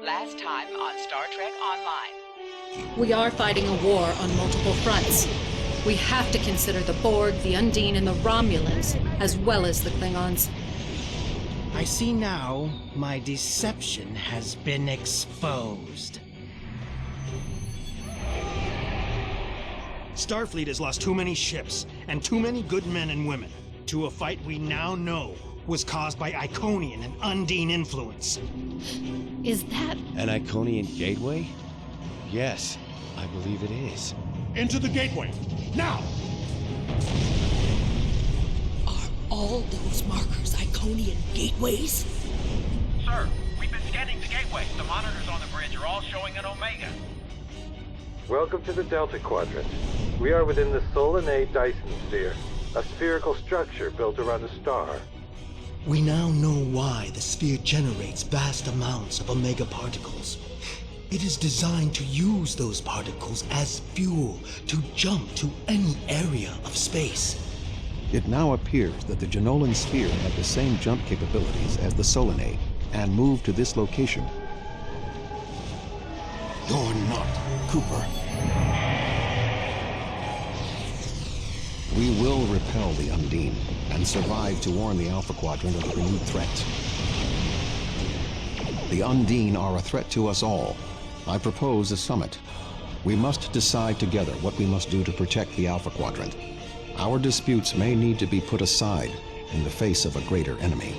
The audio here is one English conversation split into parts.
Last time on Star Trek Online. We are fighting a war on multiple fronts. We have to consider the Borg, the Undine, and the Romulans, as well as the Klingons. I see now my deception has been exposed. Starfleet has lost too many ships and too many good men and women to a fight we now know was caused by Iconian and Undine influence. Is that... an Iconian gateway? Yes, I believe it is. Into the gateway, now! Are all those markers Iconian gateways? Sir, we've been scanning the gateway. The monitors on the bridge are all showing an Omega. Welcome to the Delta Quadrant. We are within the Solanae Dyson Sphere, a spherical structure built around a star. We now know why the sphere generates vast amounts of Omega particles. It is designed to use those particles as fuel to jump to any area of space. It now appears that the Jenolan sphere had the same jump capabilities as the Solanae and moved to this location. You're not Cooper. We will repel the Undine and survive to warn the Alpha Quadrant of the renewed threat. The Undine are a threat to us all. I propose a summit. We must decide together what we must do to protect the Alpha Quadrant. Our disputes may need to be put aside in the face of a greater enemy.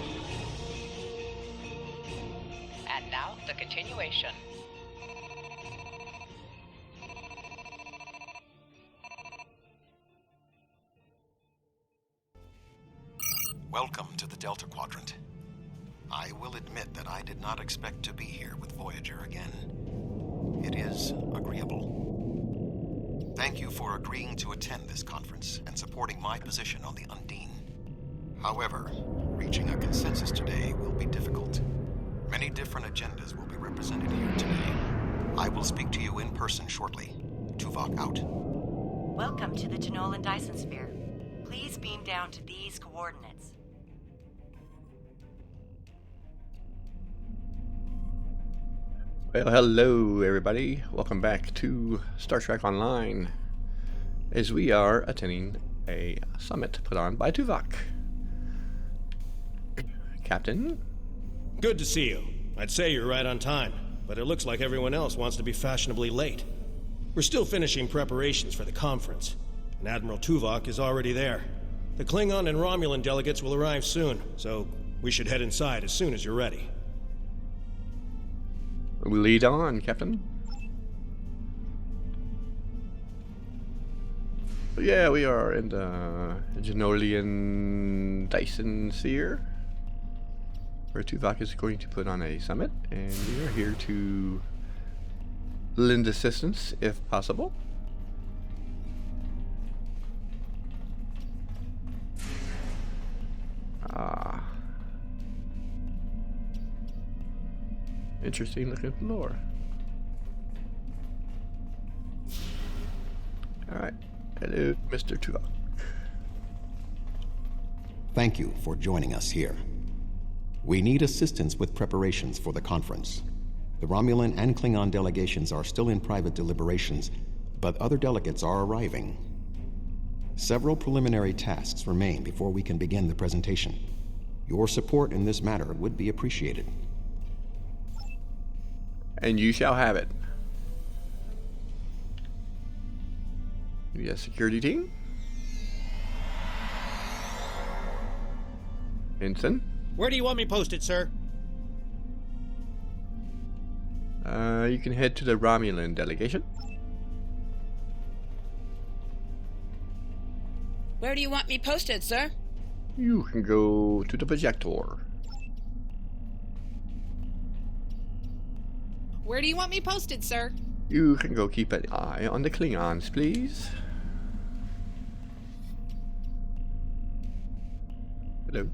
And now, the continuation. Welcome to the Delta Quadrant. I will admit that I did not expect to be here with Voyager again. It is agreeable. Thank you for agreeing to attend this conference and supporting my position on the Undine. However, reaching a consensus today will be difficult. Many different agendas will be represented here today. I will speak to you in person shortly. Tuvok out. Welcome to the Jenolan Dyson Sphere. Please beam down to these coordinates. Well, hello everybody. Welcome back to Star Trek Online, as we are attending a summit put on by Tuvok. Captain? Good to see you. I'd say you're right on time, but it looks like everyone else wants to be fashionably late. We're still finishing preparations for the conference, and Admiral Tuvok is already there. The Klingon and Romulan delegates will arrive soon, so we should head inside as soon as you're ready. We lead on, Captain. But yeah, we are in the Jenolan Dyson Sphere, where Tuvok is going to put on a summit, and we are here to lend assistance if possible. Interesting looking floor. Alright. Hello, Mr. Tuvok. Thank you for joining us here. We need assistance with preparations for the conference. The Romulan and Klingon delegations are still in private deliberations, but other delegates are arriving. Several preliminary tasks remain before we can begin the presentation. Your support in this matter would be appreciated. And you shall have it. Yes, security team. Ensign. Where do you want me posted, sir? You can head to the Romulan delegation. Where do you want me posted, sir? You can go to the projector. Where do you want me posted, sir? You can go keep an eye on the Klingons, please. Hello.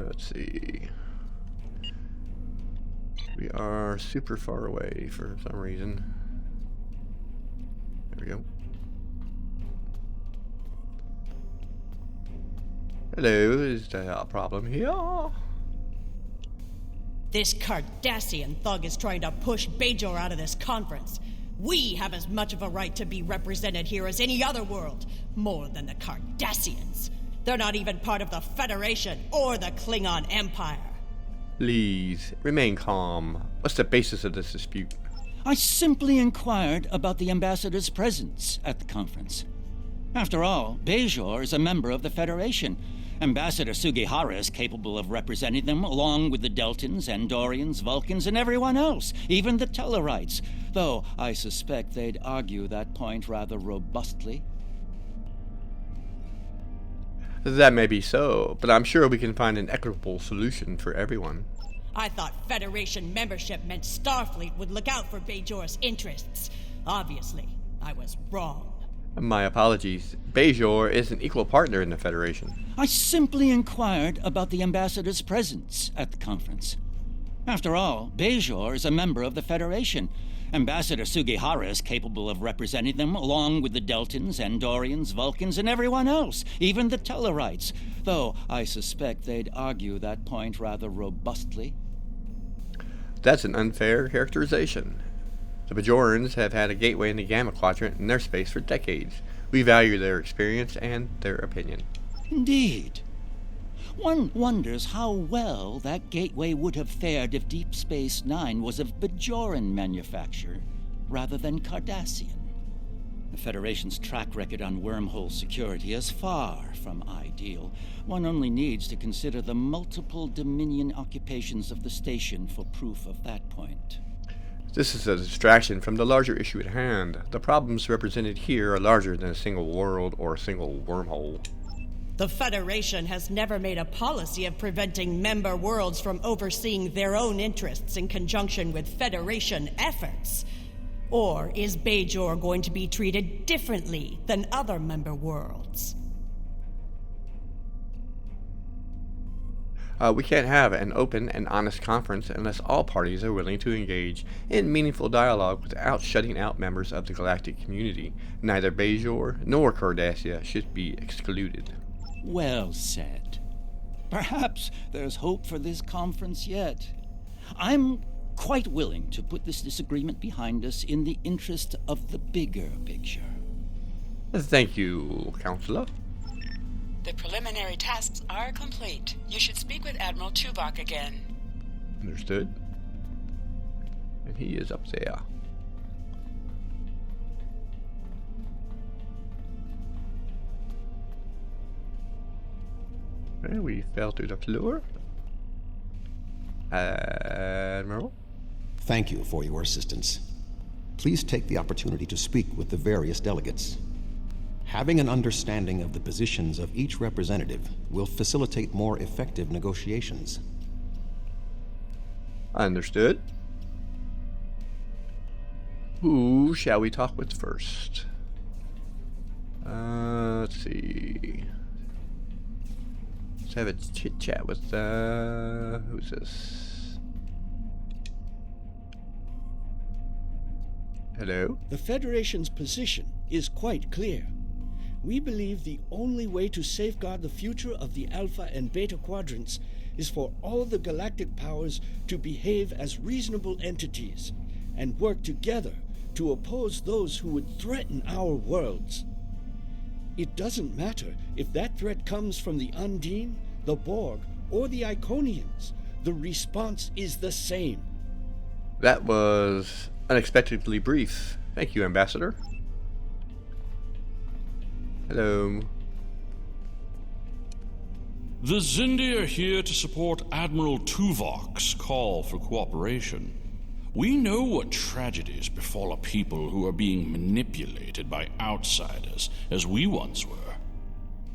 Let's see. We are super far away for some reason. we go. Hello, is there a problem here? This Cardassian thug is trying to push Bajor out of this conference. We have as much of a right to be represented here as any other world, more than the Cardassians. They're not even part of the Federation or the Klingon Empire. Please, remain calm. What's the basis of this dispute? I simply inquired about the ambassador's presence at the conference. After all, Bajor is a member of the Federation. Ambassador Sugihara is capable of representing them, along with the Deltans, Andorians, Vulcans, and everyone else, even the Tellarites, though I suspect they'd argue that point rather robustly. That may be so, but I'm sure we can find an equitable solution for everyone. I thought Federation membership meant Starfleet would look out for Bajor's interests. Obviously, I was wrong. My apologies. Bajor is an equal partner in the Federation. I simply inquired about the ambassador's presence at the conference. After all, Bajor is a member of the Federation. Ambassador Sugihara is capable of representing them, along with the Deltans, Andorians, Vulcans, and everyone else, even the Tellarites, though I suspect they'd argue that point rather robustly. That's an unfair characterization. The Bajorans have had a gateway in the Gamma Quadrant in their space for decades. We value their experience and their opinion. Indeed. One wonders how well that gateway would have fared if Deep Space Nine was of Bajoran manufacture rather than Cardassian. The Federation's track record on wormhole security is far from ideal. One only needs to consider the multiple Dominion occupations of the station for proof of that point. This is a distraction from the larger issue at hand. The problems represented here are larger than a single world or a single wormhole. The Federation has never made a policy of preventing member worlds from overseeing their own interests in conjunction with Federation efforts. Or is Bajor going to be treated differently than other member worlds? We can't have an open and honest conference unless all parties are willing to engage in meaningful dialogue without shutting out members of the galactic community. Neither Bajor nor Cardassia should be excluded. Well said. Perhaps there's hope for this conference yet. I'm quite willing to put this disagreement behind us in the interest of the bigger picture. Thank you, Counselor. The preliminary tasks are complete. You should speak with Admiral Tuvok again. Understood. And he is up there. And we fell to the floor. Admiral? Thank you for your assistance. Please take the opportunity to speak with the various delegates. Having an understanding of the positions of each representative will facilitate more effective negotiations. Understood. Who shall we talk with first? Let's see. Let's have a chit-chat with, who's this? Hello? The Federation's position is quite clear. We believe the only way to safeguard the future of the Alpha and Beta quadrants is for all the galactic powers to behave as reasonable entities and work together to oppose those who would threaten our worlds. It doesn't matter if that threat comes from the Undine, the Borg, or the Iconians. The response is the same. That was unexpectedly brief. Thank you, Ambassador. Hello. The Xindi are here to support Admiral Tuvok's call for cooperation. We know what tragedies befall a people who are being manipulated by outsiders, as we once were.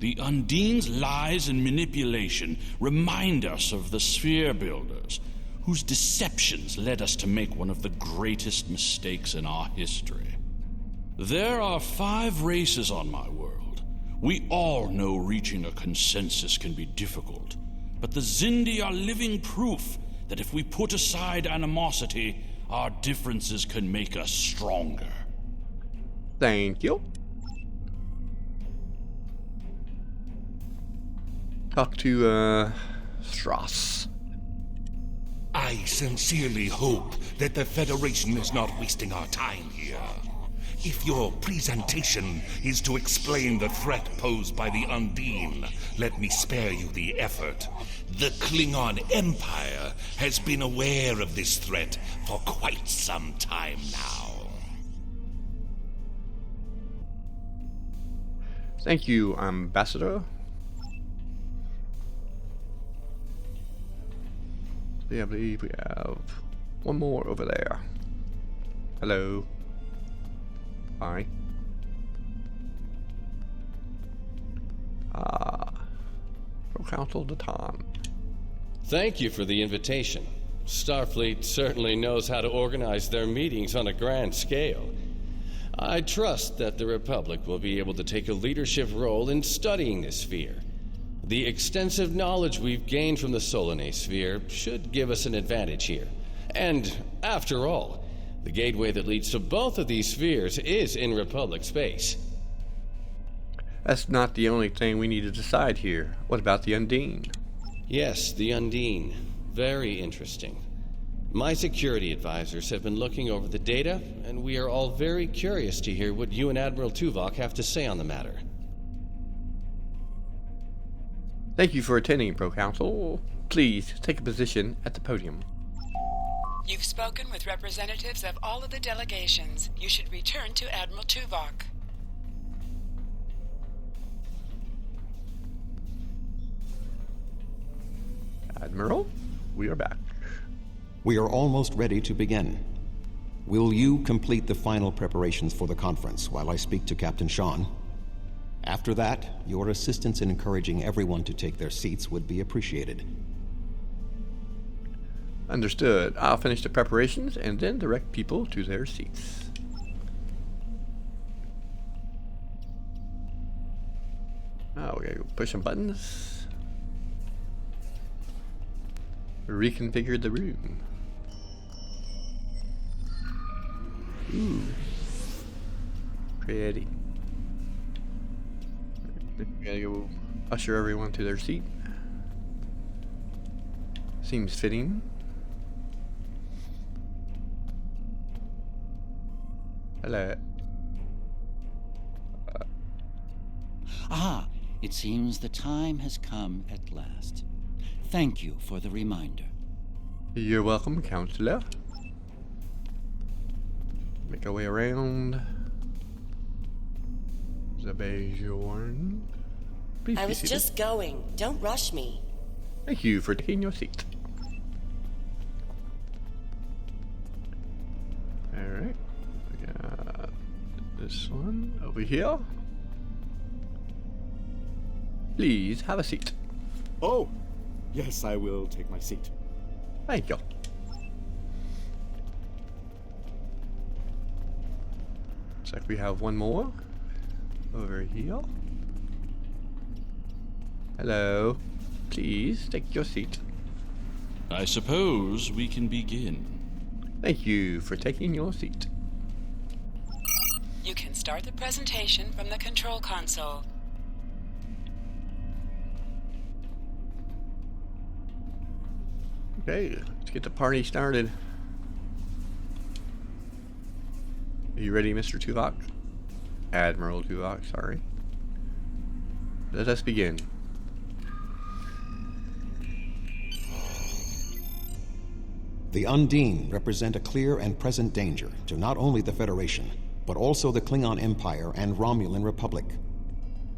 The Undine's lies and manipulation remind us of the Sphere Builders, whose deceptions led us to make one of the greatest mistakes in our history. There are 5 races on my world. We all know reaching a consensus can be difficult, but the Xindi are living proof that if we put aside animosity, our differences can make us stronger. Thank you. Talk to, Strauss. I sincerely hope that the Federation is not wasting our time here. If your presentation is to explain the threat posed by the Undine, let me spare you the effort. The Klingon Empire has been aware of this threat for quite some time now. Thank you, Ambassador. I believe we have one more over there. Hello. Hi. Pro-Counsel Datan. Thank you for the invitation. Starfleet certainly knows how to organize their meetings on a grand scale. I trust that the Republic will be able to take a leadership role in studying this sphere. The extensive knowledge we've gained from the Solanae sphere should give us an advantage here. And, after all, the gateway that leads to both of these spheres is in Republic space. That's not the only thing we need to decide here. What about the Undine? Yes, the Undine. Very interesting. My security advisors have been looking over the data, and we are all very curious to hear what you and Admiral Tuvok have to say on the matter. Thank you for attending, Pro-Counsel. Please take a position at the podium. You've spoken with representatives of all of the delegations. You should return to Admiral Tuvok. Admiral, we are back. We are almost ready to begin. Will you complete the final preparations for the conference while I speak to Captain Sean? After that, your assistance in encouraging everyone to take their seats would be appreciated. Understood. I'll finish the preparations and then direct people to their seats. Oh, we gotta go push some buttons. Reconfigure the room. Ooh. Pretty. We gotta go usher everyone to their seat. Seems fitting. Hello. Ah, it seems the time has come at last. Thank you for the reminder. You're welcome, Counselor. Make our way around. The Bajoran. Please I be was seated. just going. Don't rush me. Thank you for taking your seat. Alright. We got this one over here. Please have a seat. Oh, yes, I will take my seat. Thank you. Looks like we have one more over here. Hello. Please take your seat. I suppose we can begin. Thank you for taking your seat. You can start the presentation from the control console. Okay, let's get the party started. Are you ready, Mr. Tuvok? Admiral Tuvok, sorry. Let us begin. The Undine represent a clear and present danger to not only the Federation, but also the Klingon Empire and Romulan Republic.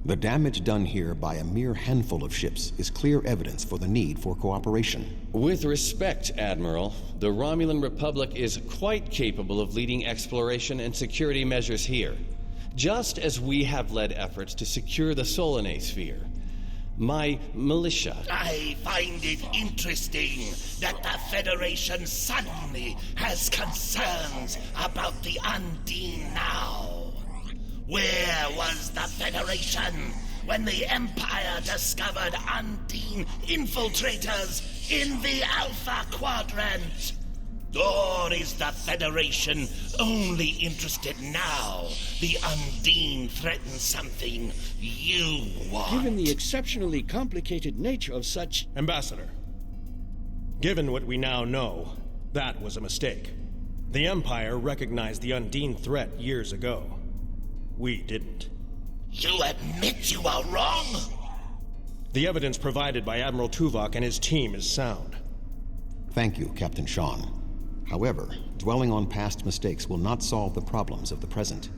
The damage done here by a mere handful of ships is clear evidence for the need for cooperation. With respect, Admiral, the Romulan Republic is quite capable of leading exploration and security measures here, just as we have led efforts to secure the Solanae sphere. My militia... I find it interesting that the Federation suddenly has concerns about the Undine now. Where was the Federation when the Empire discovered Undine infiltrators in the Alpha Quadrant? Or Or is the Federation only interested now the Undine threatens something you want? Given the exceptionally complicated nature of such... Ambassador, given what we now know, that was a mistake. The Empire recognized the Undine threat years ago. We didn't. You admit you are wrong? The evidence provided by Admiral Tuvok and his team is sound. Thank you, Captain Sean. However, dwelling on past mistakes will not solve the problems of the present.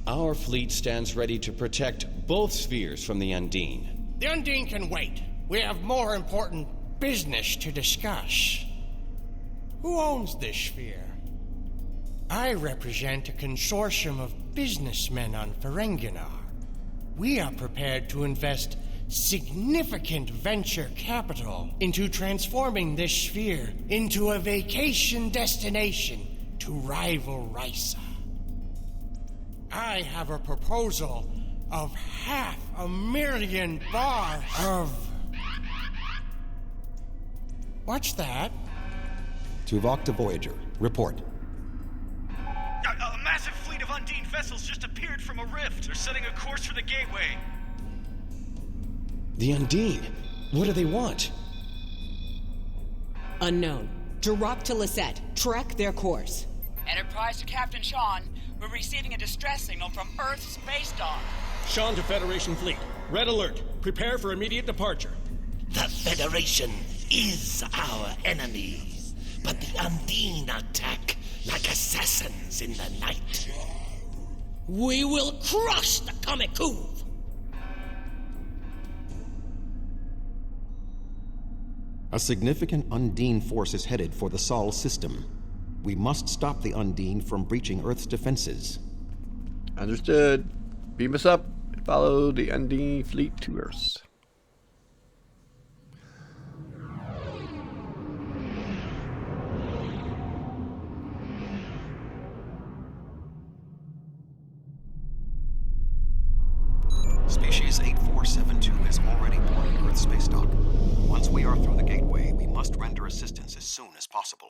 Our fleet stands ready to protect both spheres from the Undine. The Undine can wait. We have more important business to discuss. Who owns this sphere? I represent a consortium of businessmen on Ferenginar. We are prepared to invest significant venture capital into transforming this sphere into a vacation destination to rival Risa. I have a proposal of $500,000 of... What's that? Tuvok to Voyager. Report. A massive fleet of Undine vessels just appeared from a rift. They're setting a course for the gateway. The Undine? What do they want? Unknown. Drop to Lisette. Track their course. Enterprise to Captain Sean. We're receiving a distress signal from Earth's space dock. Sean to Federation Fleet. Red alert. Prepare for immediate departure. The Federation is our enemy, but the Undine attack like assassins in the night. We will crush the Kamikuv! A significant Undine force is headed for the Sol system. We must stop the Undine from breaching Earth's defenses. Understood. Beam us up and follow the Undine fleet to Earth. Species 8472 is already boarded Earth's space dock. Once we are through the gateway, we must render assistance as soon as possible.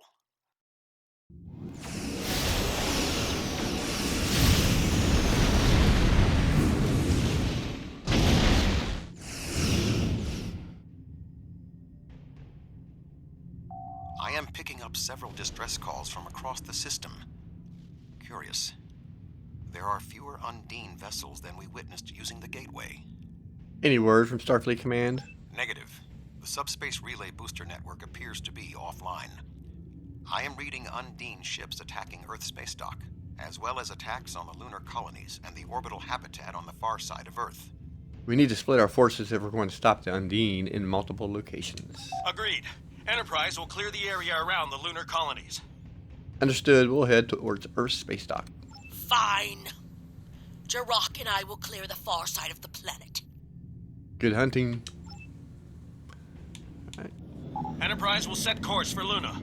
I am picking up several distress calls from across the system. Curious. There are fewer Undine vessels than we witnessed using the gateway. Any word from Starfleet Command? Negative. The subspace relay booster network appears to be offline. I am reading Undine ships attacking Earth's space dock, as well as attacks on the lunar colonies and the orbital habitat on the far side of Earth. We need to split our forces if we're going to stop the Undine in multiple locations. Agreed. Enterprise will clear the area around the lunar colonies. Understood. We'll head towards Earth's space dock. Fine. Jirok and I will clear the far side of the planet. Good hunting. Right. Enterprise will set course for Luna.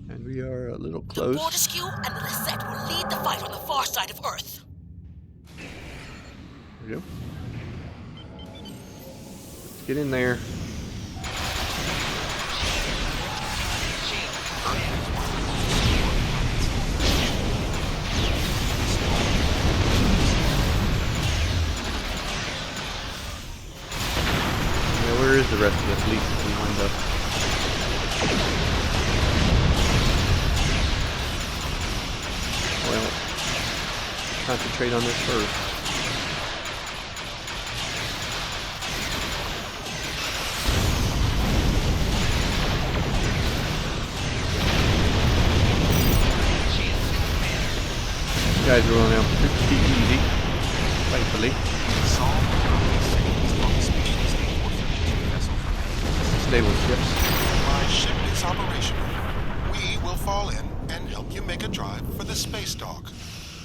And we are a little close. The Fortescue and the Lisette will lead the fight on the far side of Earth. There we go. Let's get in there. Where is the rest of the fleet that we lined up? Well, concentrate on this first. You guys are rolling out pretty easy, thankfully. Stable ships. My ship is operational. We will fall in and help you make a drive for the space dock.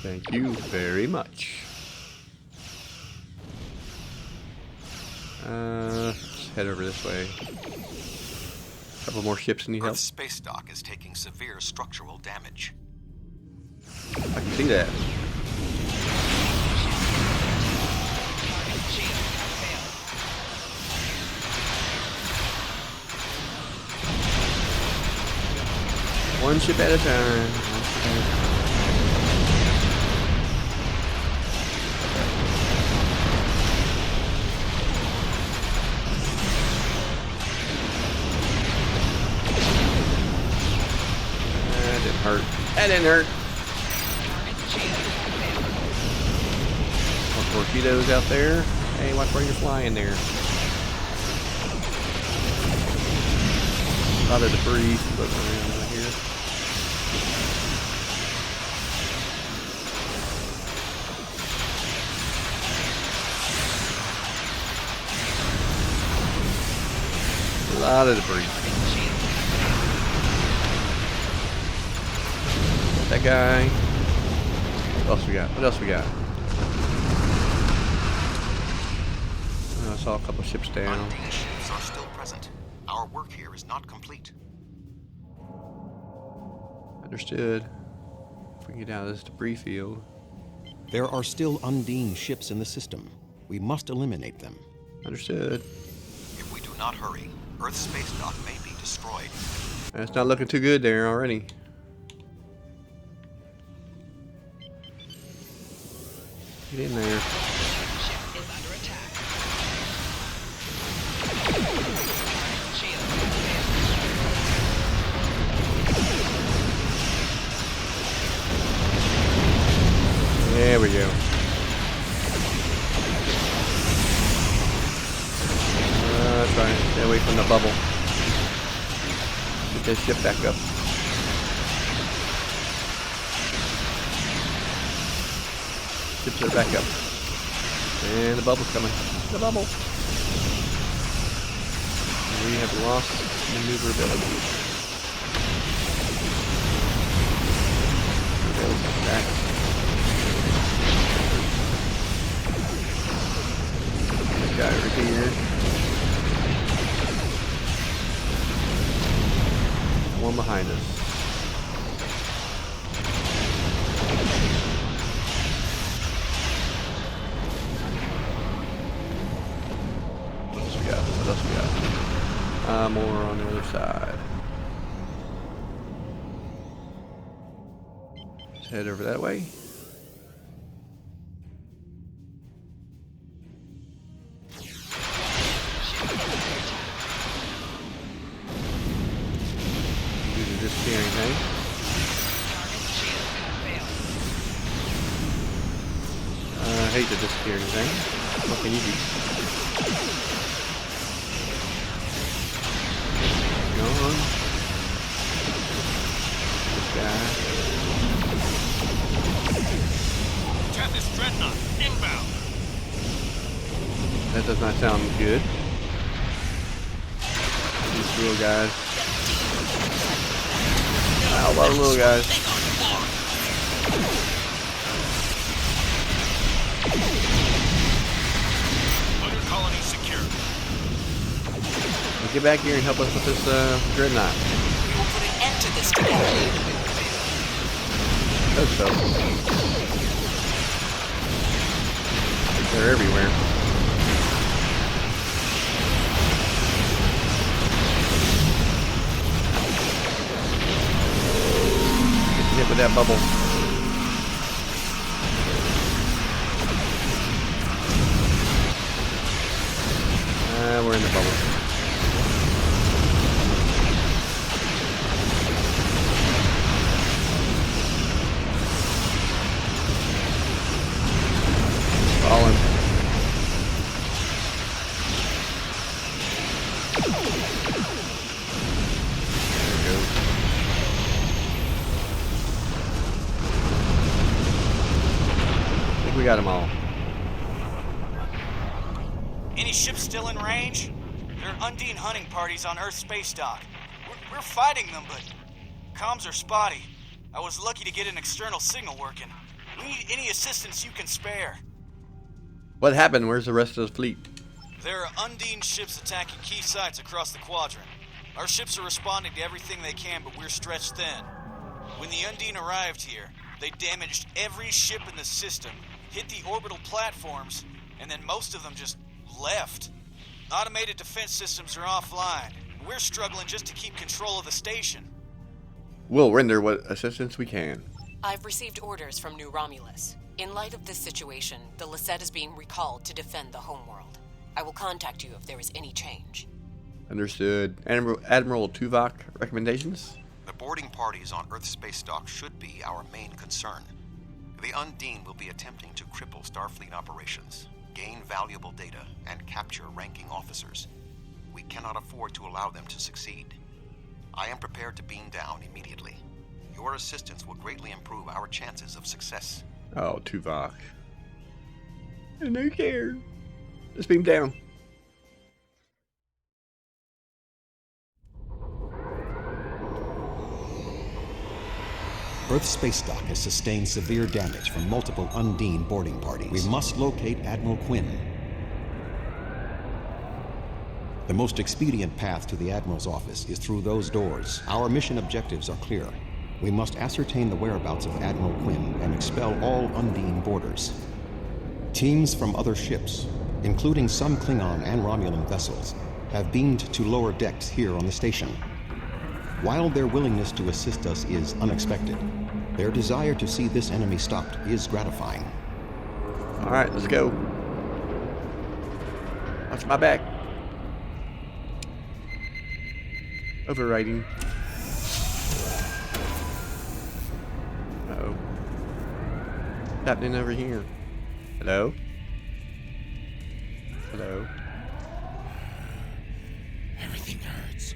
Thank you very much. Let's head over this way. A couple more ships need help. Earth's space dock is taking severe structural damage. I can see that. One ship at a time. One ship at a time. That didn't hurt. That didn't hurt. More torpedoes out there. Hey, watch where you're flying there. A lot of debris floating around out here. A lot of debris. That guy. What else we got? What else we got? I saw a couple ships down. Undine ships are still present. Our work here is not complete. Understood. If we can get out of this debris field. There are still Undine ships in the system. We must eliminate them. Understood. If we do not hurry, Earth's space dock may be destroyed. That's not looking too good there already. Get in there. There we go. Try and stay away from the bubble. Get this ship back up. Ships are back up. And the bubble's coming. The bubble. And we have lost maneuverability. Back. Guy right here. One behind us. What else we got? What else we got? More on the other side. Let's head over that way. I hate the disappearing thing. What can you do? Go on. This guy. Tempest Dreadnought, inbound. That does not sound good. These little guys. Ow, a lot of little guys. Colony secure. Get back here and help us with this dreadnought. We will put an end to this together. Hope so. They're everywhere. Get hit with that bubble. We're in the bubble. Falling. There it goes. I think we got them all. Any ships still in range? There are Undine hunting parties on Earth's space dock. We're fighting them, but comms are spotty. I was lucky to get an external signal working. We need any assistance you can spare. What happened? Where's the rest of the fleet? There are Undine ships attacking key sites across the quadrant. Our ships are responding to everything they can, but we're stretched thin. When the Undine arrived here, they damaged every ship in the system, hit the orbital platforms, and then most of them just left. Automated defense systems are offline. We're struggling just to keep control of the station. We'll render what assistance we can. I've received orders from New Romulus. In light of this situation, the Lisette is being recalled to defend the homeworld. I will contact you if there is any change. Understood. Admiral Tuvok, recommendations? The boarding parties on Earth space dock should be our main concern. The Undine will be attempting to cripple Starfleet operations, gain valuable data, and capture ranking officers. We cannot afford to allow them to succeed. I am prepared to beam down immediately. Your assistance will greatly improve our chances of success. Oh, Tuvok. I don't care. Let's beam down. Earth space dock has sustained severe damage from multiple Undine boarding parties. We must locate Admiral Quinn. The most expedient path to the Admiral's office is through those doors. Our mission objectives are clear. We must ascertain the whereabouts of Admiral Quinn and expel all Undine boarders. Teams from other ships, including some Klingon and Romulan vessels, have beamed to lower decks here on the station. While their willingness to assist us is unexpected, their desire to see this enemy stopped is gratifying. All right, let's go. Watch my back. Overriding. Uh-oh. What's happening over here? Hello? Hello? Everything hurts.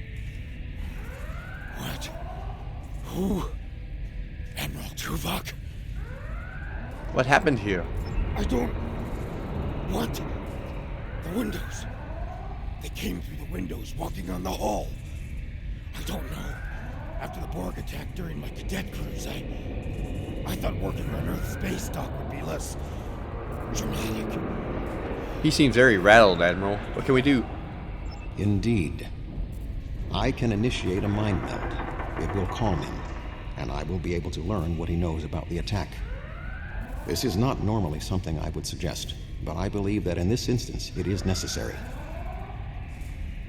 What? Who? Admiral Tuvok? What happened here? I don't... What? The windows. They came through the windows, walking on the hall. I don't know. After the Borg attack during my cadet cruise, I thought working on Earth space dock would be less dramatic. He seems very rattled, Admiral. What can we do? Indeed. I can initiate a mind meld. It will calm him, and I will be able to learn what he knows about the attack. This is not normally something I would suggest, but I believe that in this instance it is necessary.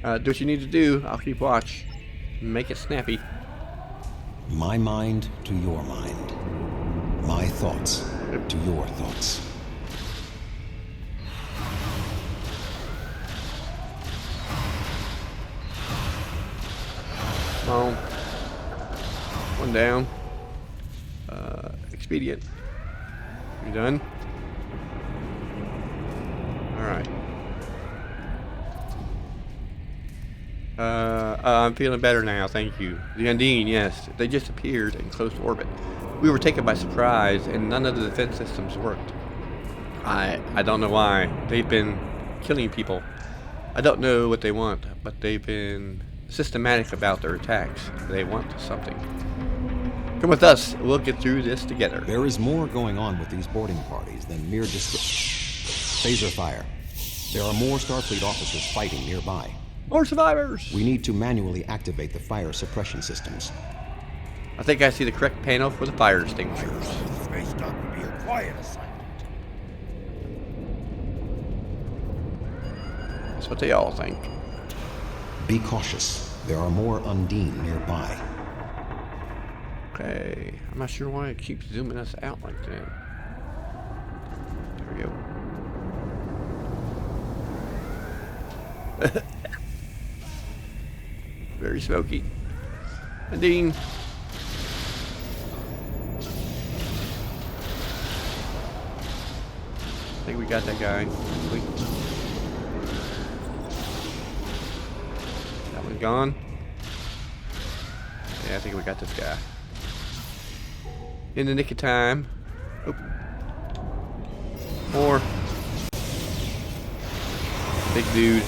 Do what you need to do. I'll keep watch. Make it snappy. My mind to your mind. My thoughts to your thoughts. Come on. One down. Expedient. You done? Alright. I'm feeling better now, thank you. The Undine, yes. They just appeared in close orbit. We were taken by surprise, and none of the defense systems worked. I don't know why. They've been killing people. I don't know what they want, but they've been systematic about their attacks. They want something. Come with us. We'll get through this together. There is more going on with these boarding parties than mere phaser fire. There are more Starfleet officers fighting nearby. More survivors! We need to manually activate the fire suppression systems. I think I see the correct panel for the fire extinguishers. Space dock would be a quiet assignment. That's what they all think. Be cautious. There are more Undine nearby. Okay. I'm not sure why it keeps zooming us out like that. There we go. Very smoky. Undine. I think we got that guy. That one's gone. Yeah, I think we got this guy. In the nick of time. Oh. More. Big dude.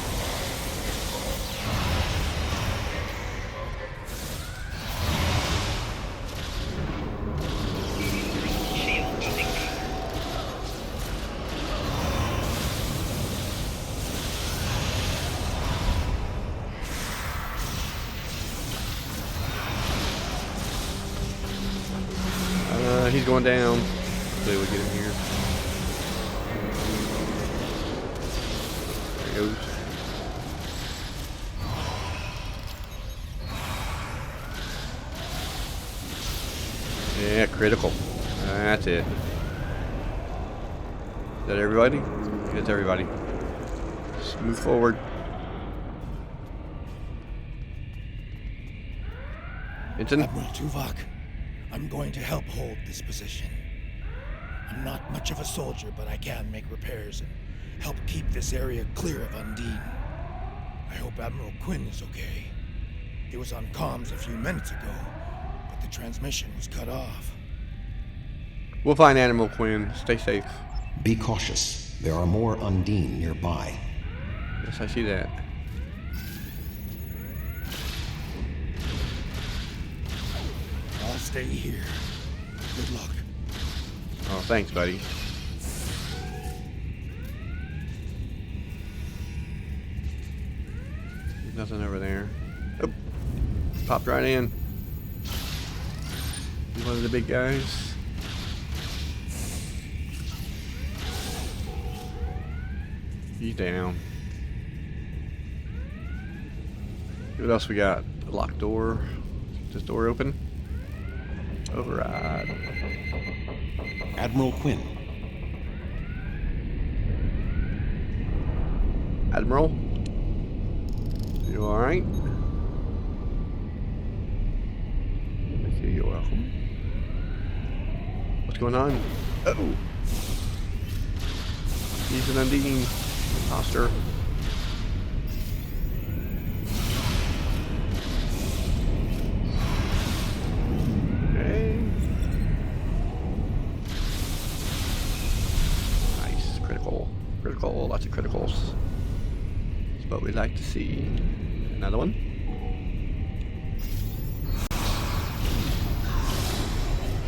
He's going down. Hopefully we'll get him here. There he goes. Yeah, critical. That's it. Is that everybody? It's everybody. Let's move forward. Vincent? Admiral Tuvok, I'm going to help hold this position. I'm not much of a soldier, but I can make repairs and help keep this area clear of Undine. I hope Admiral Quinn is okay. He was on comms a few minutes ago, but the transmission was cut off. We'll find Admiral Quinn. Stay safe. Be cautious. There are more Undine nearby. Yes, I see that. I'll stay here. Good luck. Oh, thanks, buddy. There's nothing over there. Oh, popped right in. He's one of the big guys. He's down. What else we got? A locked door. Is this door open? Override. Admiral Quinn. Admiral? You alright? Okay, you're welcome. What's going on? Oh! He's an Undine imposter. Okay. Nice. Critical. Critical. Lots of criticals. That's what we like to see. Another one.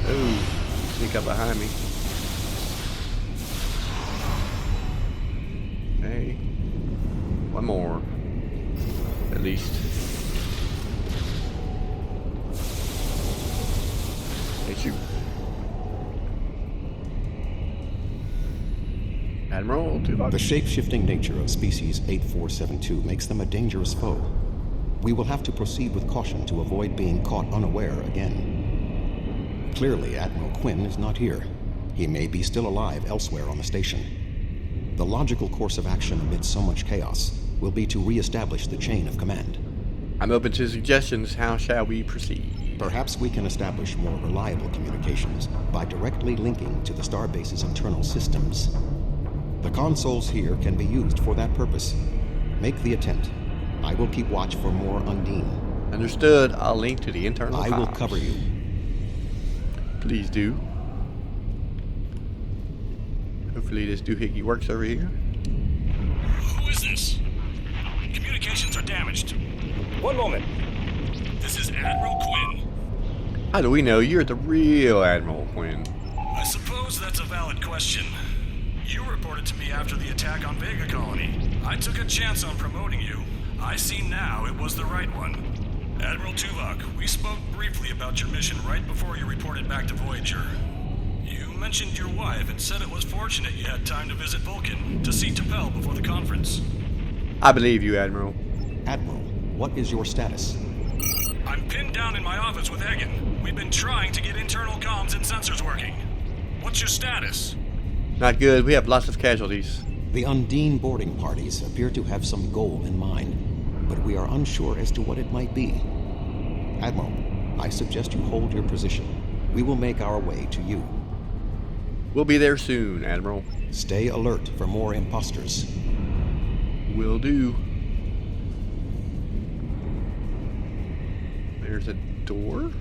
Oh, sneak up behind me. Okay. One more. At least. Hey, shoot. Admiral Tuvok. The shape-shifting nature of species 8472 makes them a dangerous foe. We will have to proceed with caution to avoid being caught unaware again. Clearly, Admiral Quinn is not here. He may be still alive elsewhere on the station. The logical course of action amid so much chaos will be to re-establish the chain of command. I'm open to suggestions. How shall we proceed? Perhaps we can establish more reliable communications by directly linking to the Starbase's internal systems. The consoles here can be used for that purpose. Make the attempt. I will keep watch for more Undine. Understood. I'll link to the internal I will cover you. Please do. Hopefully this doohickey works over here. Who is this? Communications are damaged. One moment. This is Admiral Quinn. How do we know you're the real Admiral Quinn? I suppose that's a valid question. You reported to me after the attack on Vega Colony. I took a chance on promoting you. I see now it was the right one. Admiral Tuvok, we spoke briefly about your mission right before you reported back to Voyager. You mentioned your wife and said it was fortunate you had time to visit Vulcan to see T'Pel before the conference. I believe you, Admiral. Admiral, what is your status? I'm pinned down in my office with Egan. We've been trying to get internal comms and sensors working. What's your status? Not good. We have lots of casualties. The Undine boarding parties appear to have some goal in mind, but we are unsure as to what it might be. Admiral, I suggest you hold your position. We will make our way to you. We'll be there soon, Admiral. Stay alert for more imposters. Will do. There's a door.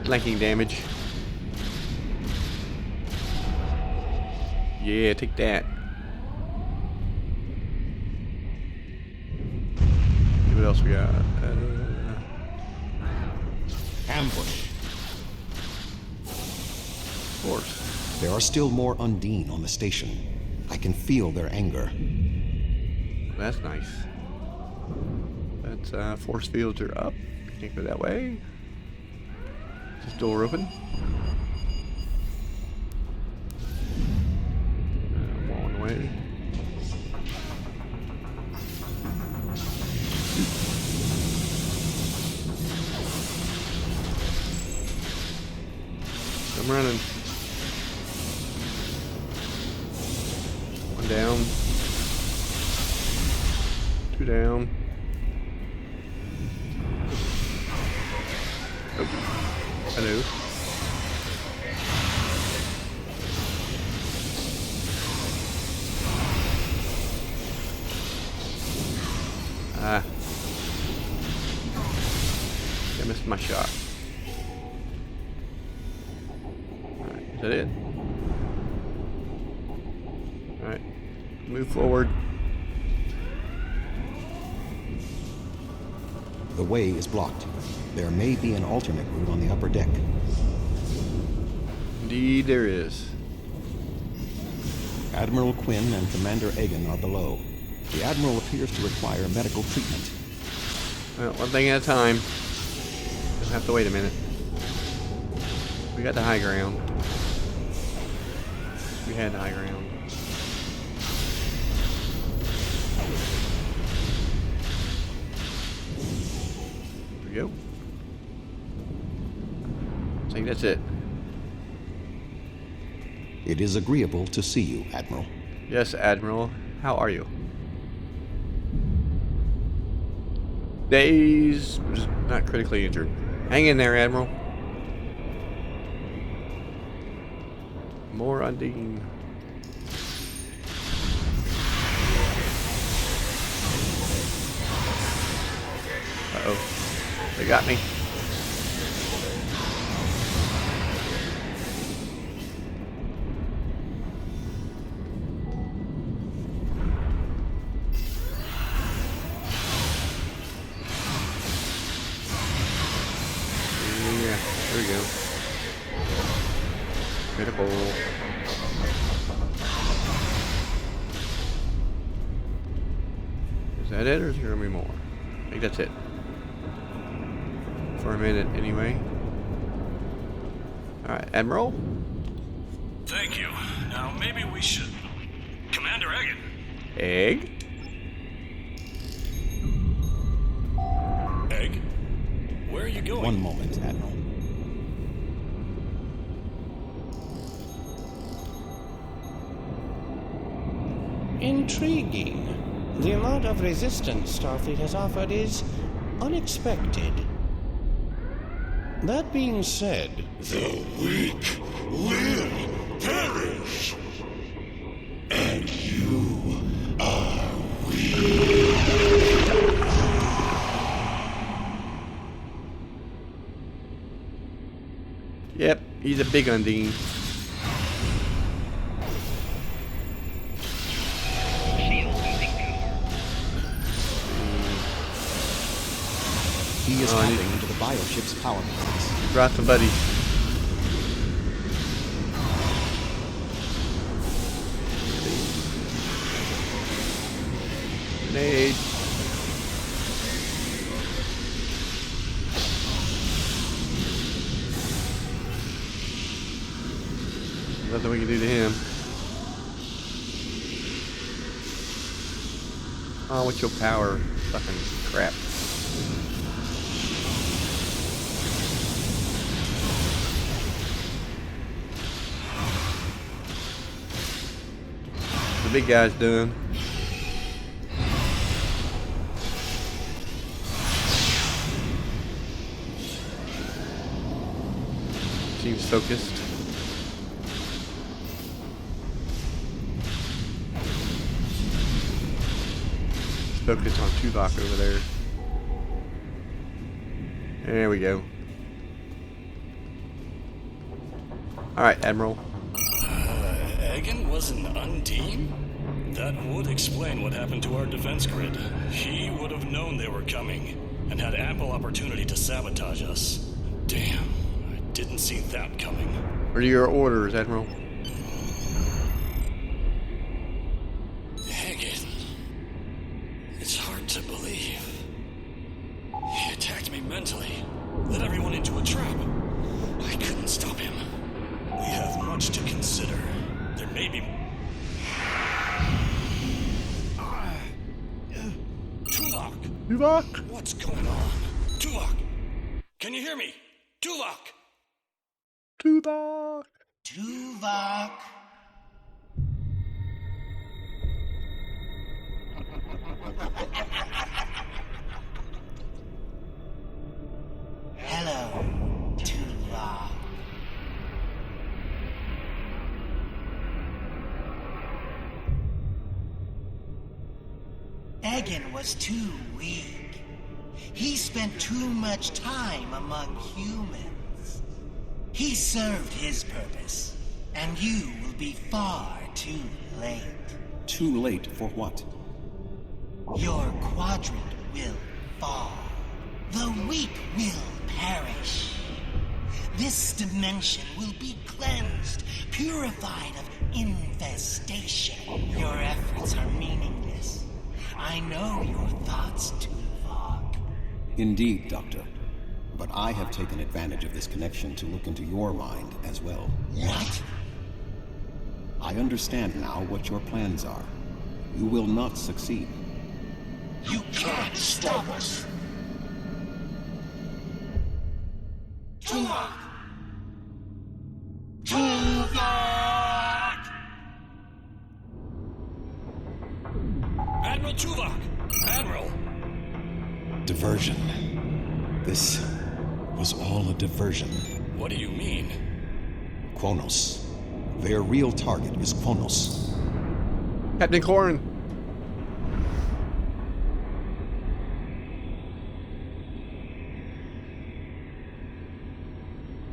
Flanking damage. Yeah, take that. What else we got? Ambush. Of course. There are still more Undine on the station. I can feel their anger. That's nice. That's force fields are up. Can't go that way. Is this door open? I'm running. One down. Two down. Oh. Hello. Ah. I missed my shot. Alright, is that it? Alright. Move forward. The way is blocked. There may be an alternate route on the upper deck. Indeed there is. Admiral Quinn and Commander Egan are below. The Admiral appears to require medical treatment. Well, one thing at a time. Don't have to wait a minute. We got the high ground. We had the high ground. There we go. I think that's it. It is agreeable to see you, Admiral. Yes, Admiral. How are you? Days, just not critically injured. Hang in there, Admiral. More Undine. Uh-oh. They got me. There we go. Critical. Is that it, or is there gonna be more? I think that's it. For a minute, anyway. Alright, Admiral? Thank you. Now, maybe we should... Commander Egan. Egg? Egg? Where are you going? One moment, Admiral. Intriguing. The amount of resistance Starfleet has offered is unexpected. That being said... The weak will perish. And you are weak. Yep, he's a big Undine. He is tapping into the bioship's power plants. Brought some buddies. Grenade. Nothing we can do to him. Oh, what's your power? Fucking crap. The big guy's done. Seems focused. Focus on Tuvok over there. There we go. Alright, Admiral. Egan was an Undine? That would explain what happened to our defense grid. He would have known they were coming, and had ample opportunity to sabotage us. Damn, I didn't see that coming. What are your orders, Admiral? Egan. It's hard to believe. He attacked me mentally, led everyone into a trap. I couldn't stop him. We have much to consider. There may be... Tuvok! Tuvok? What's going on? Tuvok! Can you hear me? Tuvok! Tuvok! Tuvok! Hello, Tuvok. Egan was too weak. He spent too much time among humans. He served his purpose, and you will be far too late. Too late for what? Your quadrant will fall. The weak will perish. This dimension will be cleansed, purified of infestation. Your efforts are meaningless. I know your thoughts, Tuvok. Indeed, Doctor. But I have taken advantage of this connection to look into your mind as well. What? I understand now what your plans are. You will not succeed. You can't stop us. Tuvok! Tuvok! Admiral Tuvok! Admiral! Diversion. This was all a diversion. What do you mean? Kronos. Their real target is Kronos. Captain Corn!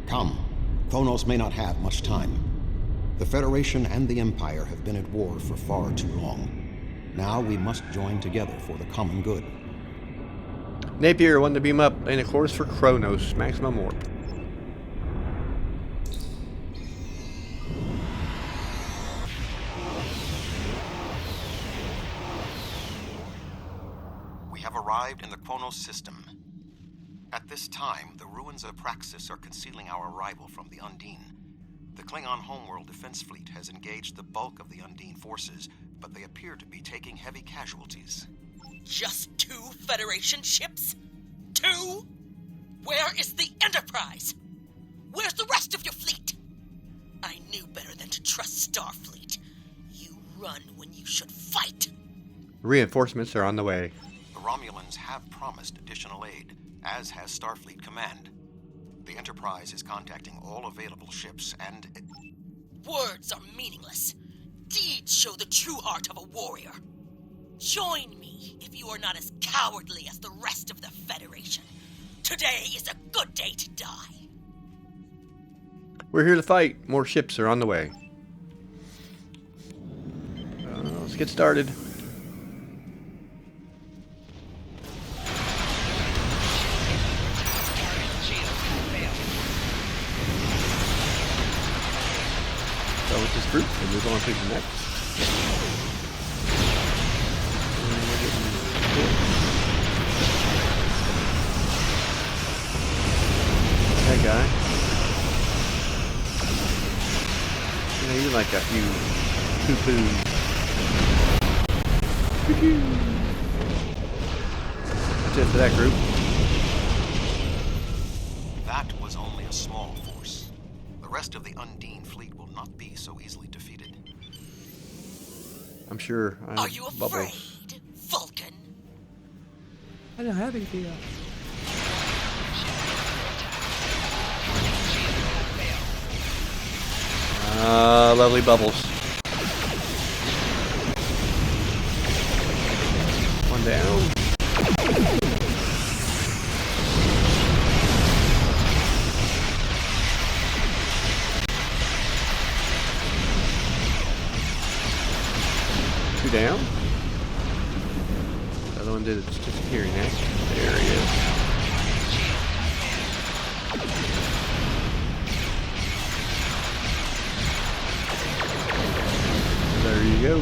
Come. Kronos may not have much time. The Federation and the Empire have been at war for far too long. Now we must join together for the common good. Napier wanted to beam up in a course for Kronos. Maximum warp. We have arrived in the Kronos system. At this time, the ruins of Praxis are concealing our arrival from the Undine. The Klingon homeworld defense fleet has engaged the bulk of the Undine forces, but they appear to be taking heavy casualties. Just 2 Federation ships? 2? Where is the Enterprise? Where's the rest of your fleet? I knew better than to trust Starfleet. You run when you should fight. Reinforcements are on the way. The Romulans have promised additional aid, as has Starfleet Command. The Enterprise is contacting all available ships and... Words are meaningless. Deeds show the true heart of a warrior. Join me if you are not as cowardly as the rest of the Federation. Today is a good day to die. We're here to fight. More ships are on the way. Let's get started. So with this group, and move on to the next. That guy. You know, you're like a few poo-poos. That's it for that group. That was only a small force. The rest of the Undine fleet will not be so easily defeated. I'm sure. Are you afraid, Vulcan? I don't have anything else. Lovely bubbles. One down. Two down. The other one did its disappearing action. There he is. There you go.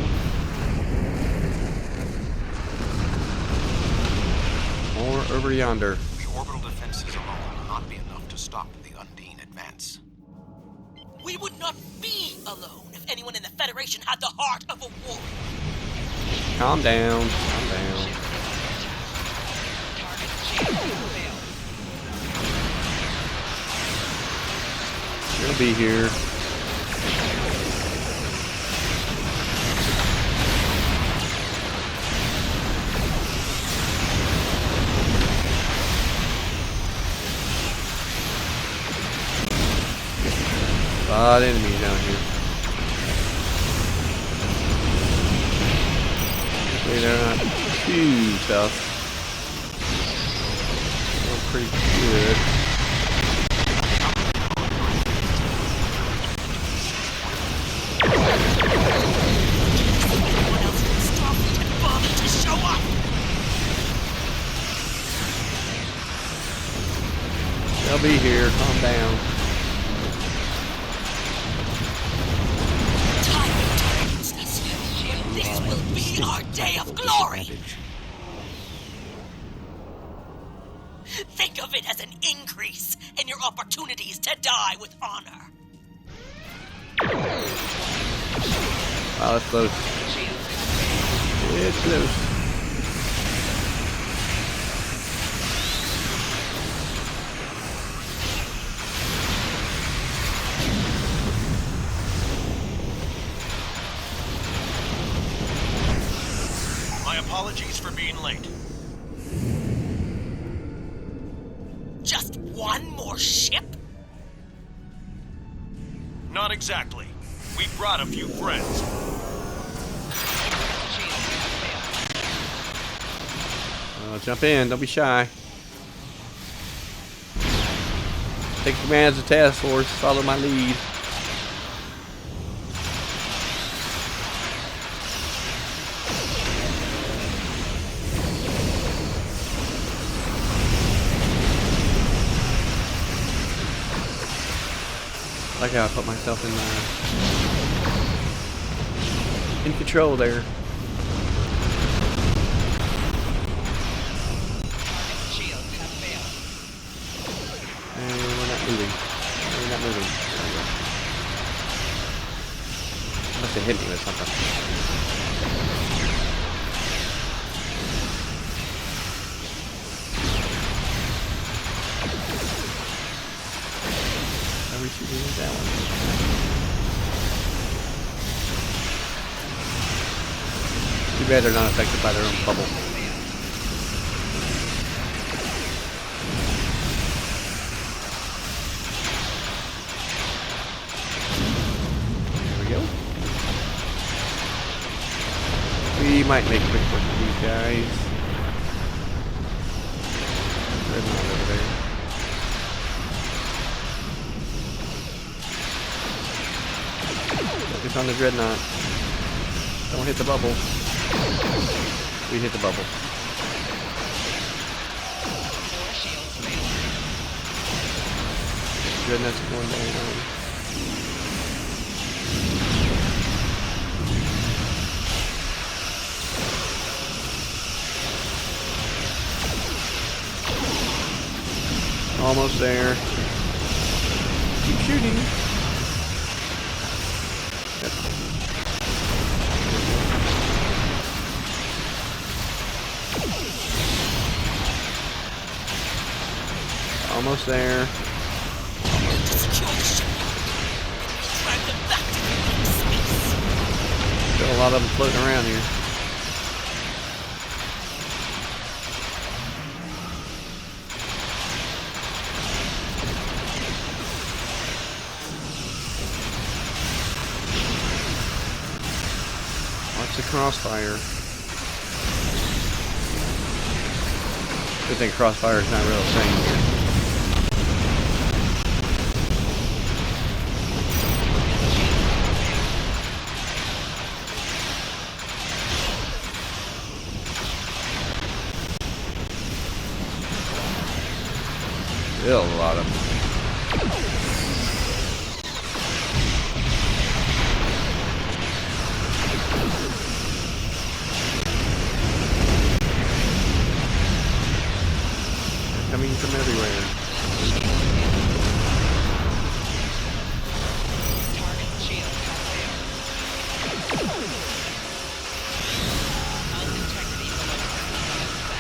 More over yonder. The orbital defenses alone will not be enough to stop the Undine advance. We would not be alone if anyone in the Federation had the heart of a warrior. Calm down. Calm down. They'll be here. A lot of enemies down here. Hopefully they're not too tough. They're pretty good. Anyone else from Starfleet had bothered to show up? They'll be here. Calm down. This will be our day of glory! Think of it as an increase in your opportunities to die with honor. Wow, that's close. It's close. Apologies for being late. Just one more ship? Not exactly. We brought a few friends. Jump in, don't be shy. Take command as a task force, follow my lead. Like how I put myself in control there. And we're not moving. We're not moving. Must have hit me with something. We should use that one. Too bad they're not affected by their own bubble. There we go. We might make quick work of these guys. There's one over there. Focus on the dreadnought. Don't hit the bubble. We hit the bubble. Dreadnought's going down. Almost there. Keep shooting. Yep. Almost there. Still a lot of them floating around here. Watch the crossfire. Good thing crossfire is not a real thing here. Still a lot of them. Coming from everywhere.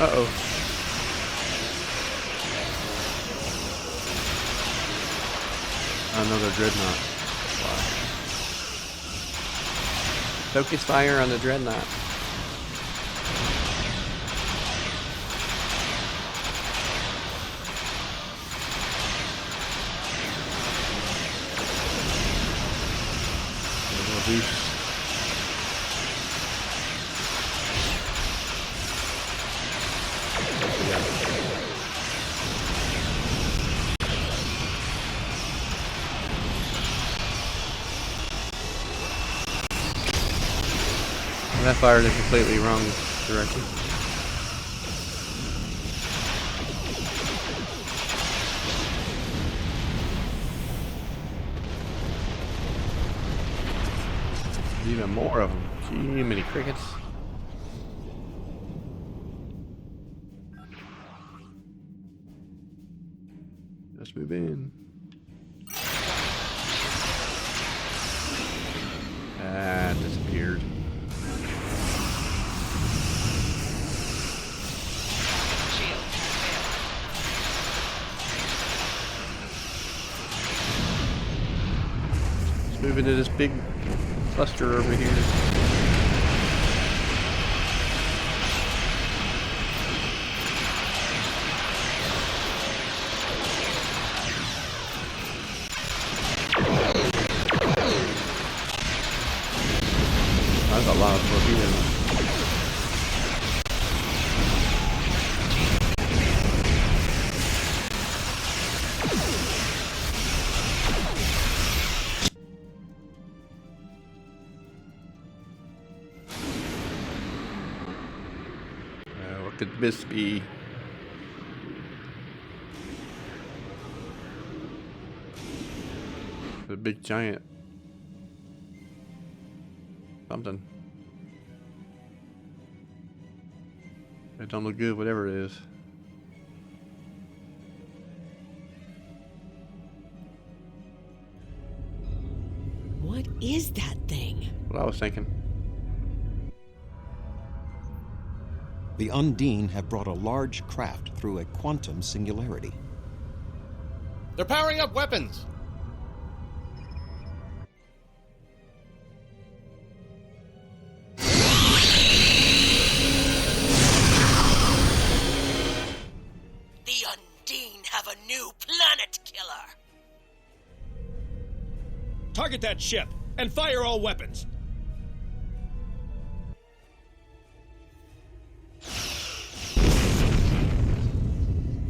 Uh-oh. Another dreadnought. Wow. Focus fire on the dreadnought. Boost. That fired in completely wrong direction. Even more of them. Gee, many crickets. Let's move in. Ah, disappeared. Let's move into this big cluster over here. That's a lot of torpedoes. What could this be? The big giant. Something. It don't look good, whatever it is. What is that thing? What I was thinking. The Undine have brought a large craft through a quantum singularity. They're powering up weapons! The Undine have a new planet killer! Target that ship and fire all weapons.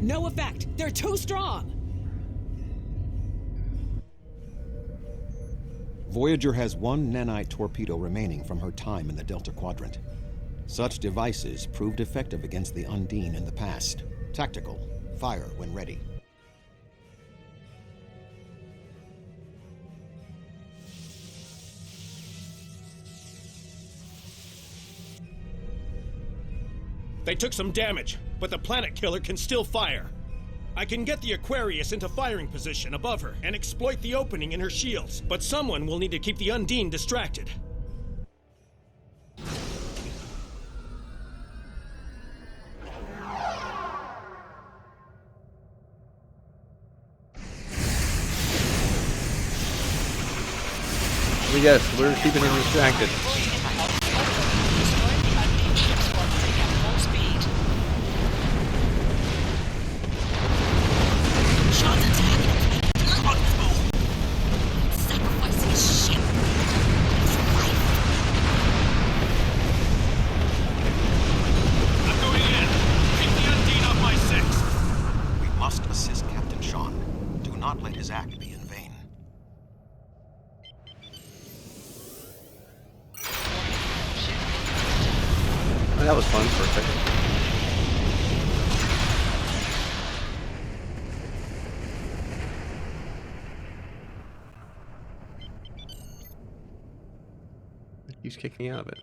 No effect. They're too strong. Voyager has one nanite torpedo remaining from her time in the Delta Quadrant. Such devices proved effective against the Undine in the past. Tactical. Fire when ready. They took some damage, but the planet killer can still fire. I can get the Aquarius into firing position above her and exploit the opening in her shields, but someone will need to keep the Undine distracted. Yes, we're keeping him distracted. That was fun for a second. He's kicking me out of it.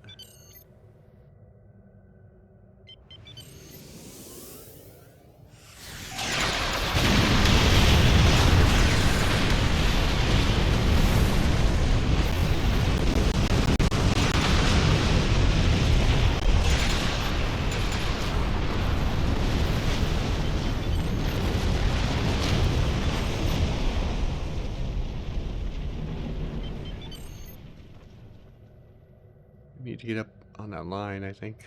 need to get up on that line, I think.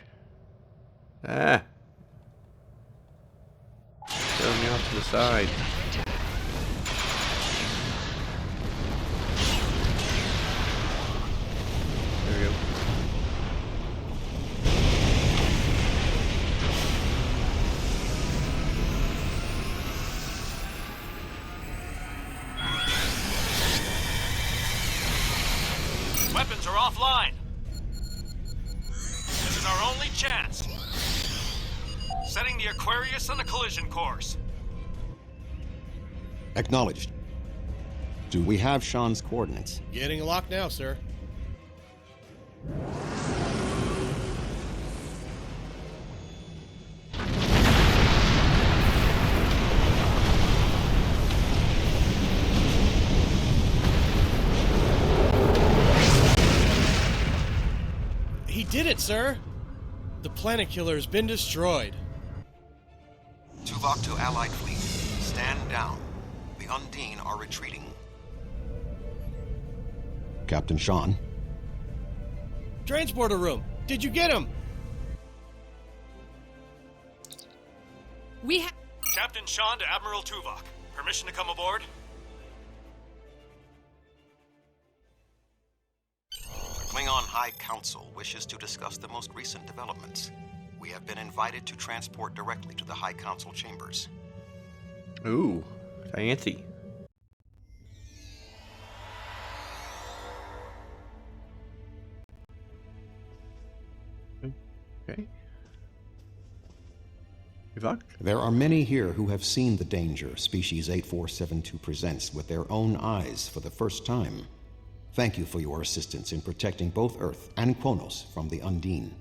Ah! Throw me off to the side. There we go. Weapons are offline. This is our only chance. Setting the Aquarius on a collision course. Acknowledged. Do we have Sean's coordinates? Getting locked now, sir. He did it, sir! The planet killer has been destroyed. Tuvok to Allied fleet. Stand down. The Undine are retreating. Captain Sean. Transporter room. Did you get him? We have... Captain Sean to Admiral Tuvok. Permission to come aboard? The Klingon High Council wishes to discuss the most recent developments. We have been invited to transport directly to the High Council chambers. Ooh, fancy. Okay. Tuvok? There are many here who have seen the danger Species 8472 presents with their own eyes for the first time. Thank you for your assistance in protecting both Earth and Kronos from the Undine.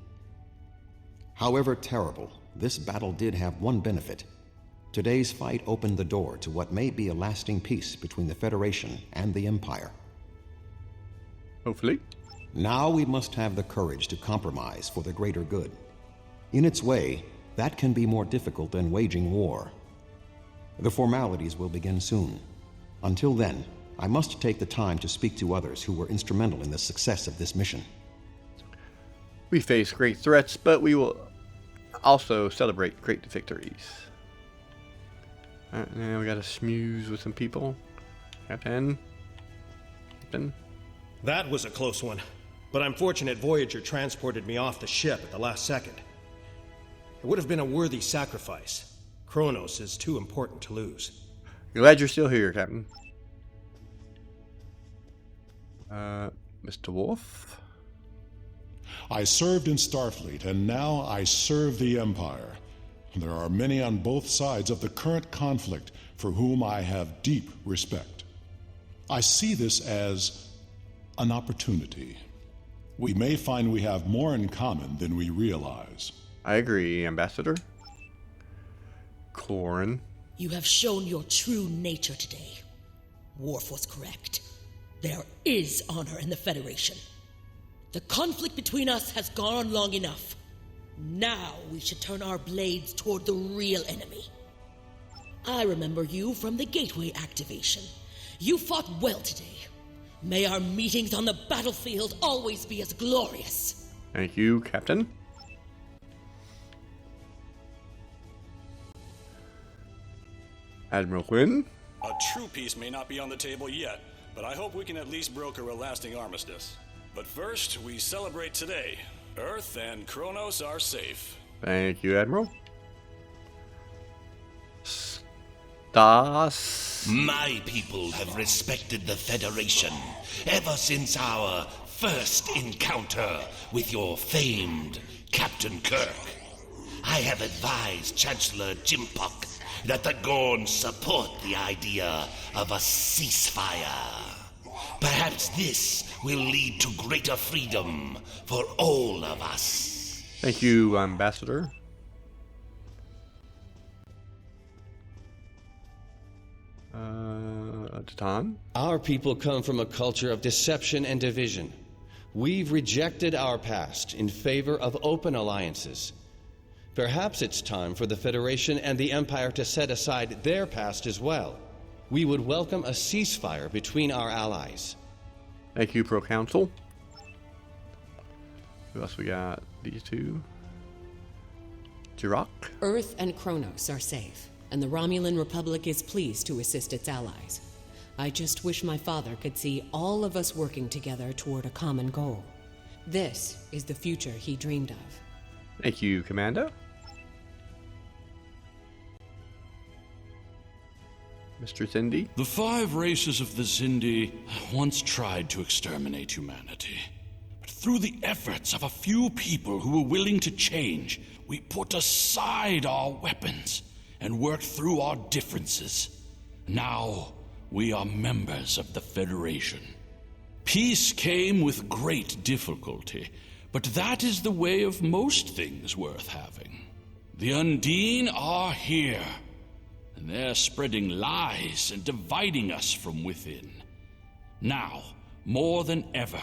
However terrible, this battle did have one benefit. Today's fight opened the door to what may be a lasting peace between the Federation and the Empire. Hopefully. Now we must have the courage to compromise for the greater good. In its way, that can be more difficult than waging war. The formalities will begin soon. Until then, I must take the time to speak to others who were instrumental in the success of this mission. We face great threats, but we will also celebrate great victories. Alright, now we gotta smooze with some people. Captain. That was a close one, but I'm fortunate Voyager transported me off the ship at the last second. It would have been a worthy sacrifice. Kronos is too important to lose. Glad you're still here, Captain. Mr. Wolf? I served in Starfleet, and now I serve the Empire. There are many on both sides of the current conflict for whom I have deep respect. I see this as an opportunity. We may find we have more in common than we realize. I agree, Ambassador. Clorin. You have shown your true nature today. Worf was correct. There is honor in the Federation. The conflict between us has gone on long enough. Now we should turn our blades toward the real enemy. I remember you from the Gateway activation. You fought well today. May our meetings on the battlefield always be as glorious. Thank you, Captain. Admiral Quinn. A true peace may not be on the table yet, but I hope we can at least broker a lasting armistice. But first, we celebrate today. Earth and Kronos are safe. Thank you, Admiral. Stas. My people have respected the Federation ever since our first encounter with your famed Captain Kirk. I have advised Chancellor Jimpok that the Gorn support the idea of a ceasefire. Perhaps this will lead to greater freedom for all of us. Thank you, Ambassador. Titan? Our people come from a culture of deception and division. We've rejected our past in favor of open alliances. Perhaps it's time for the Federation and the Empire to set aside their past as well. We would welcome a ceasefire between our allies. Thank you, Pro Council. Who else we got? These two. Tuvok. Earth and Kronos are safe, and the Romulan Republic is pleased to assist its allies. I just wish my father could see all of us working together toward a common goal. This is the future he dreamed of. Thank you, Commando. Mr. Zindi. The 5 races of the Zindi once tried to exterminate humanity. But through the efforts of a few people who were willing to change, we put aside our weapons and worked through our differences. Now, we are members of the Federation. Peace came with great difficulty, but that is the way of most things worth having. The Undine are here, and they're spreading lies and dividing us from within. Now, more than ever,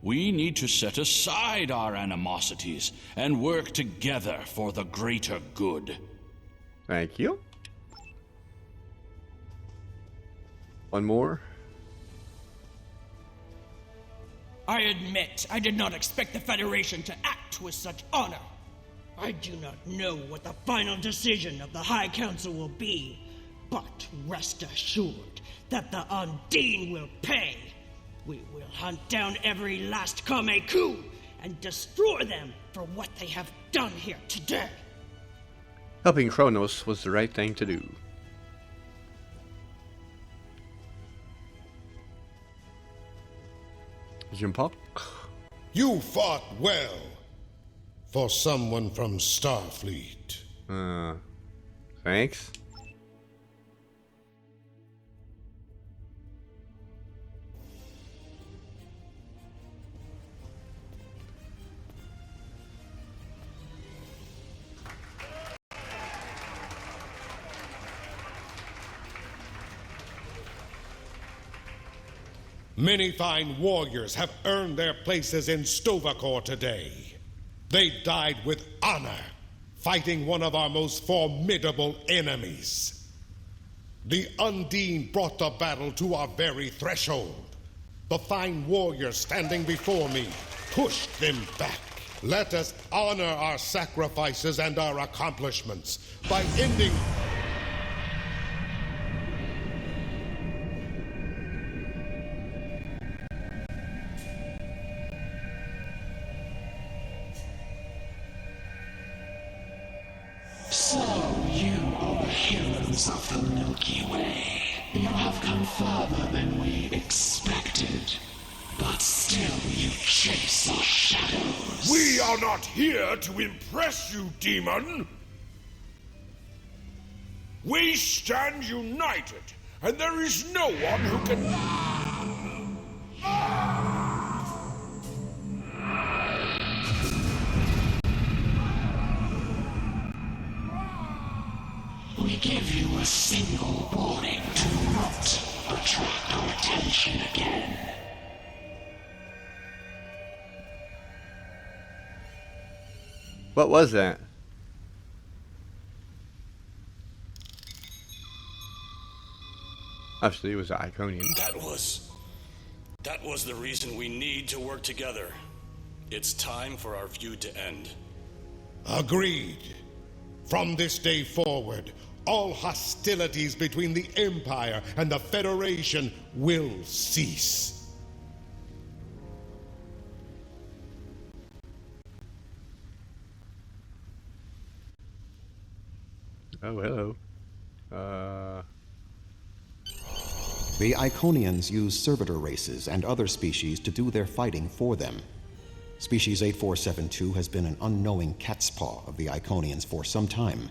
we need to set aside our animosities and work together for the greater good. Thank you. One more. I admit I did not expect the Federation to act with such honor. I do not know what the final decision of the High Council will be, but rest assured that the Undine will pay. We will hunt down every last Kameku and destroy them for what they have done here today. Helping Kronos was the right thing to do. Jimpok. You fought well for someone from Starfleet. Thanks. Many fine warriors have earned their places in Tuvok today. They died with honor, fighting one of our most formidable enemies. The Undine brought the battle to our very threshold. The fine warriors standing before me pushed them back. Let us honor our sacrifices and our accomplishments by ending... So you are the heroes of the Milky Way. You have come further than we expected. But still you chase our shadows. We are not here to impress you, demon! We stand united, and there is no one who can... We give you a single warning to not attract our attention again. What was that? Actually, it was an Iconian. That was the reason we need to work together. It's time for our feud to end. Agreed. From this day forward, all hostilities between the Empire and the Federation will cease. Oh, hello. The Iconians use servitor races and other species to do their fighting for them. Species 8472 has been an unknowing catspaw of the Iconians for some time.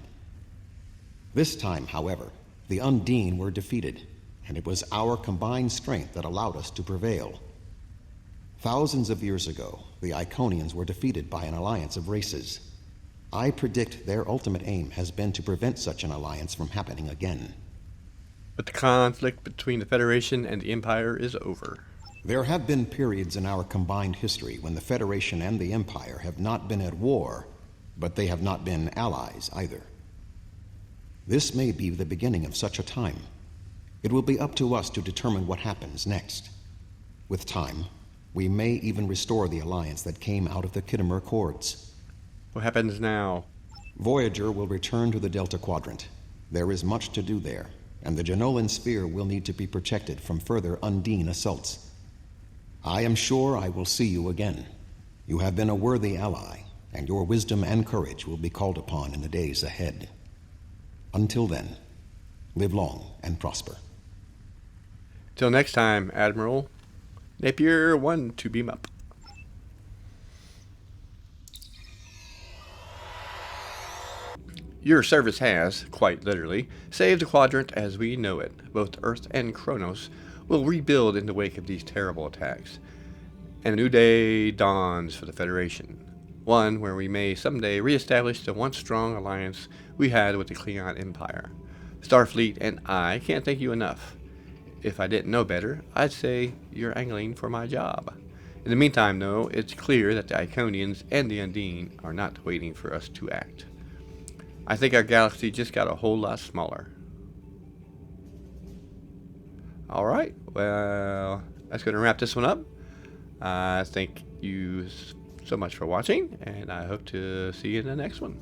This time, however, the Undine were defeated, and it was our combined strength that allowed us to prevail. Thousands of years ago, the Iconians were defeated by an alliance of races. I predict their ultimate aim has been to prevent such an alliance from happening again. But the conflict between the Federation and the Empire is over. There have been periods in our combined history when the Federation and the Empire have not been at war, but they have not been allies either. This may be the beginning of such a time. It will be up to us to determine what happens next. With time, We may even restore the alliance that came out of the Kittimer Accords. What happens now? Voyager will return to the Delta Quadrant. There is much to do there, and the Jenolan Sphere will need to be protected from further Undine assaults. I am sure I will see you again. You have been a worthy ally, and your wisdom and courage will be called upon in the days ahead. Until then, live long and prosper. Till next time, Admiral. Napier 1 to beam up. Your service has, quite literally, saved the quadrant as we know it. Both Earth and Kronos will rebuild in the wake of these terrible attacks. And a new day dawns for the Federation. One where we may someday reestablish the once strong alliance we had with the Klingon Empire. Starfleet and I can't thank you enough. If I didn't know better, I'd say you're angling for my job. In the meantime, though, it's clear that the Iconians and the Undine are not waiting for us to act. I think our galaxy just got a whole lot smaller. Alright, well, that's going to wrap this one up. Thank you so much for watching, and I hope to see you in the next one.